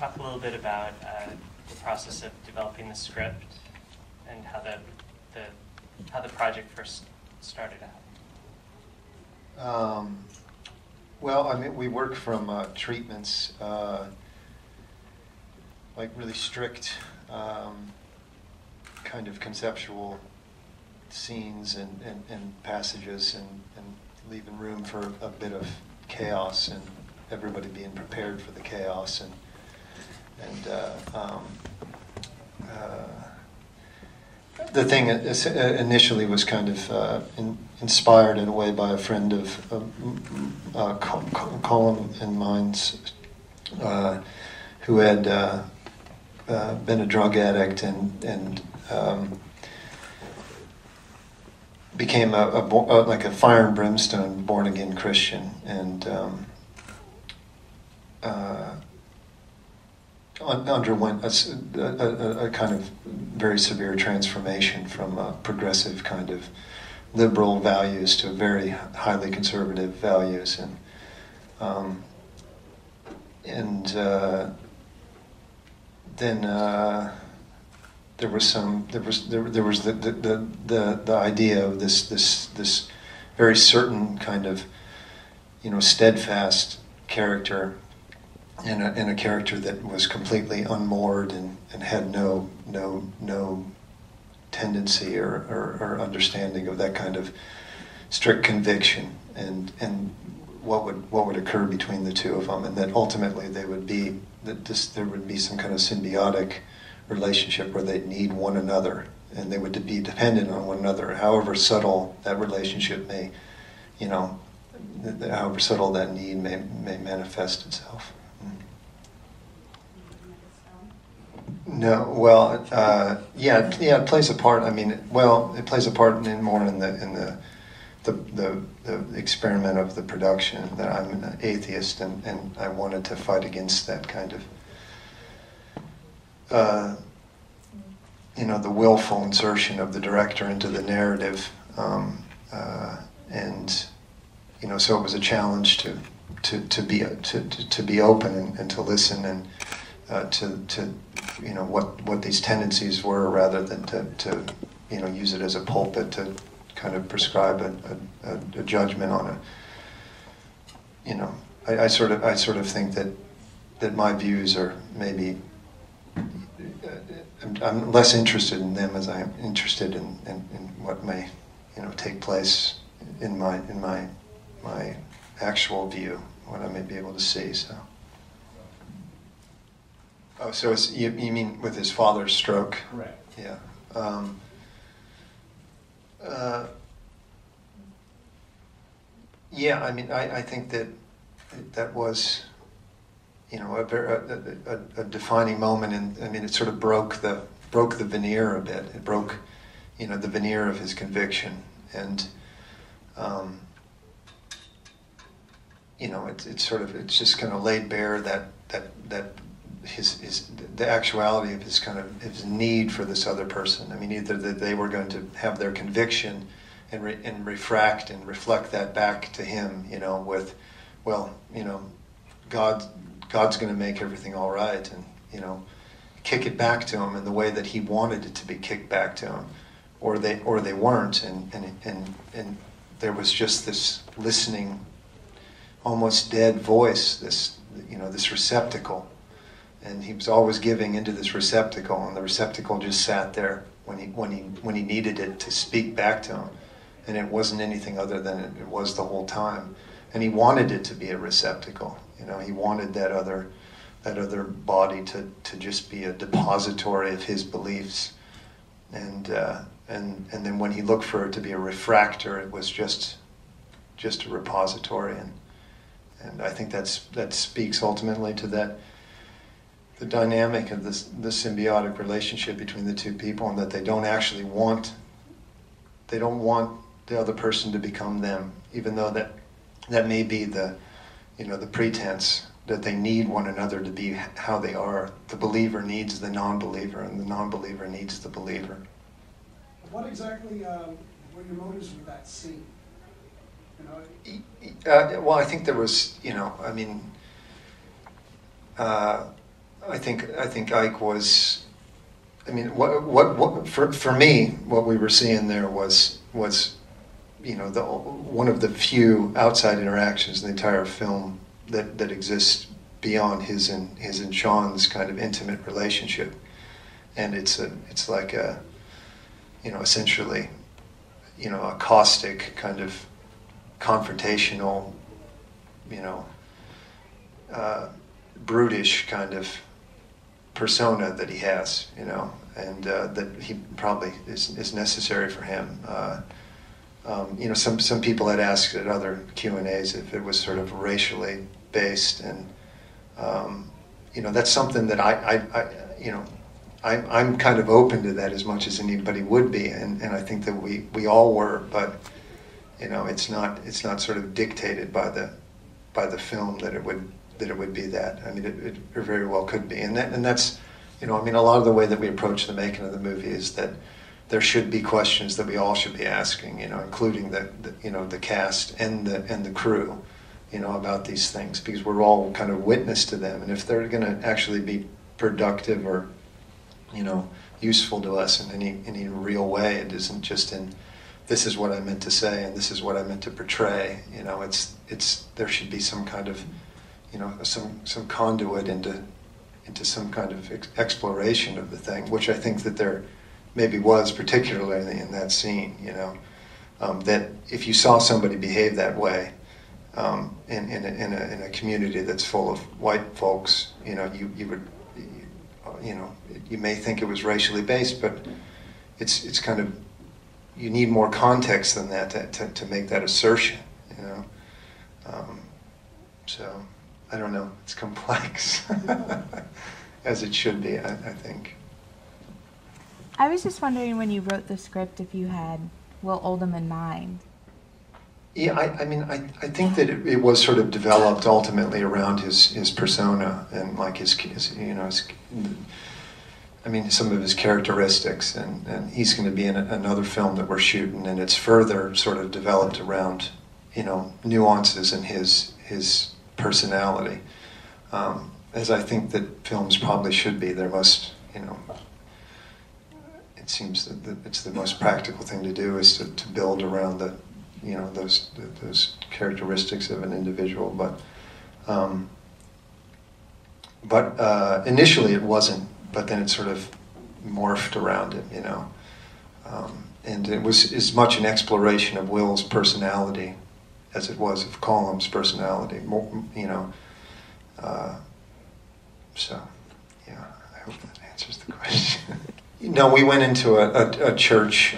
talk a little bit about the process of developing the script and how the project first started out? Well, I mean, we work from treatments, like really strict kind of conceptual scenes and passages, and leaving room for a bit of chaos and everybody being prepared for the chaos, and the thing initially was kind of inspired in a way by a friend of Colin and mine's, who had been a drug addict and became like a fire and brimstone born again Christian, and underwent a kind of very severe transformation from a progressive kind of liberal values to very highly conservative values, then there was the idea of this very certain kind of, steadfast character, in a character that was completely unmoored and had no tendency or understanding of that kind of strict conviction, and what would occur between the two of them, and that ultimately there would be some kind of symbiotic relationship where they'd need one another, and they would be dependent on one another, however subtle that relationship may, however subtle that need may manifest itself. No, well, yeah, it plays a part. I mean, well, it plays a part more in the experiment of the production. That I'm an atheist, and I wanted to fight against that kind of, the willful insertion of the director into the narrative, and so it was a challenge to be open and to listen, and to what these tendencies were, rather than to use it as a pulpit to kind of prescribe a judgment on I sort of think that my views are maybe, I'm less interested in them as I am interested in what may take place in my actual view, what I may be able to see. So. Oh, so you mean with his father's stroke? Correct. Yeah. Yeah, I mean, I think that was, a defining moment, and I mean, it sort of broke the veneer a bit. It broke, the veneer of his conviction, and it's just kind of laid bare that the actuality of his need for this other person. I mean, either that they were going to have their conviction and refract and reflect that back to him, with, God's going to make everything all right, and kick it back to him in the way that he wanted it to be kicked back to him, or they weren't, and there was just this listening, almost dead voice, this receptacle. And he was always giving into this receptacle, and the receptacle just sat there when he needed it to speak back to him, and it wasn't anything other than it was the whole time. And he wanted it to be a receptacle. He wanted that other body to just be a depository of his beliefs, and then when he looked for it to be a refractor, it was just a repository, and I think that speaks ultimately to the dynamic of the symbiotic relationship between the two people, and that they don't want the other person to become them, even though that may be the pretense that they need one another to be how they are. The believer needs the non-believer, and the non-believer needs the believer. What exactly were your motives with that scene? Well, I think there was, I think Ike was. I mean, what for me, what we were seeing there was one of the few outside interactions in the entire film that exists beyond his and Sean's kind of intimate relationship, and it's like a essentially a caustic kind of confrontational brutish kind of persona that he has, and that he probably is necessary for him. Some people had asked at other Q&As if it was sort of racially based, and that's something that I'm kind of open to that as much as anybody would be, and I think that we all were, but it's not sort of dictated by the film that it would be that. I mean, it very well could be, and that's a lot of the way that we approach the making of the movie is that there should be questions that we all should be asking, including the cast and the crew, about these things, because we're all kind of witness to them, and if they're going to actually be productive or useful to us in any real way, it isn't just in this is what I meant to say and this is what I meant to portray. It's there should be some kind of some conduit into some kind of exploration of the thing, which I think that there maybe was, particularly in that scene. That if you saw somebody behave that way in a community that's full of white folks, you would you may think it was racially based, but it's kind of, you need more context than that to make that assertion. So I don't know, it's complex as it should be, I think. I was just wondering, when you wrote the script, if you had Will Oldham in mind. Yeah, I think that it was sort of developed ultimately around his persona and like his some of his characteristics, and he's going to be in another film that we're shooting, and it's further sort of developed around nuances in his personality, as I think that films probably should be. There must, it seems that it's the most practical thing to do is to build around the those characteristics of an individual, but initially it wasn't, but then it sort of morphed around it, and it was as much an exploration of Will's personality as it was of Colum's personality, so yeah, I hope that answers the question. We went into a church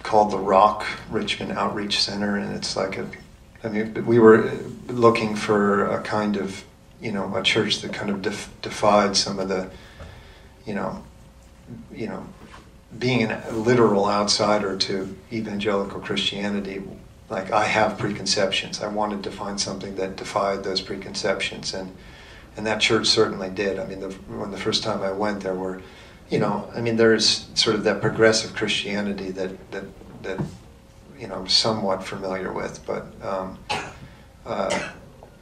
called the Rock Richmond Outreach Center, and it's like we were looking for a kind of, a church that kind of defied some of the, being a literal outsider to evangelical Christianity. Like, I have preconceptions. I wanted to find something that defied those preconceptions, and that church certainly did. When the first time I went, there were, there's sort of that progressive Christianity that I'm somewhat familiar with, but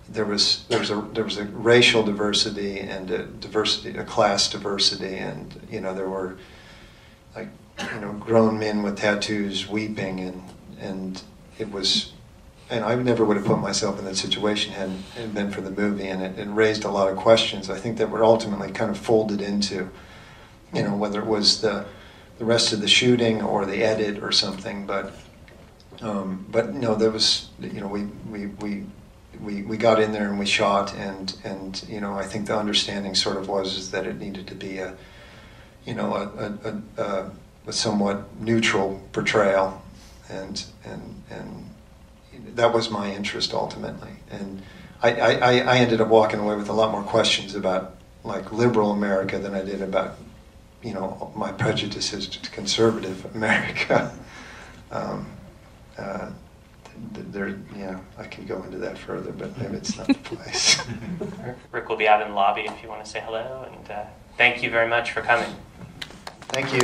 there was a racial diversity and a class diversity, and there were grown men with tattoos weeping, and it was, and I never would have put myself in that situation had it been for the movie, and it raised a lot of questions, I think, that were ultimately kind of folded into, whether it was the rest of the shooting or the edit or something, but no, there was, we got in there and we shot, and I think the understanding sort of was that it needed to be a somewhat neutral portrayal, and that was my interest ultimately, and I ended up walking away with a lot more questions about like liberal America than I did about my prejudices to conservative America. I can go into that further, but maybe it's not the place. Rick will be out in the lobby if you want to say hello, and thank you very much for coming. Thank you.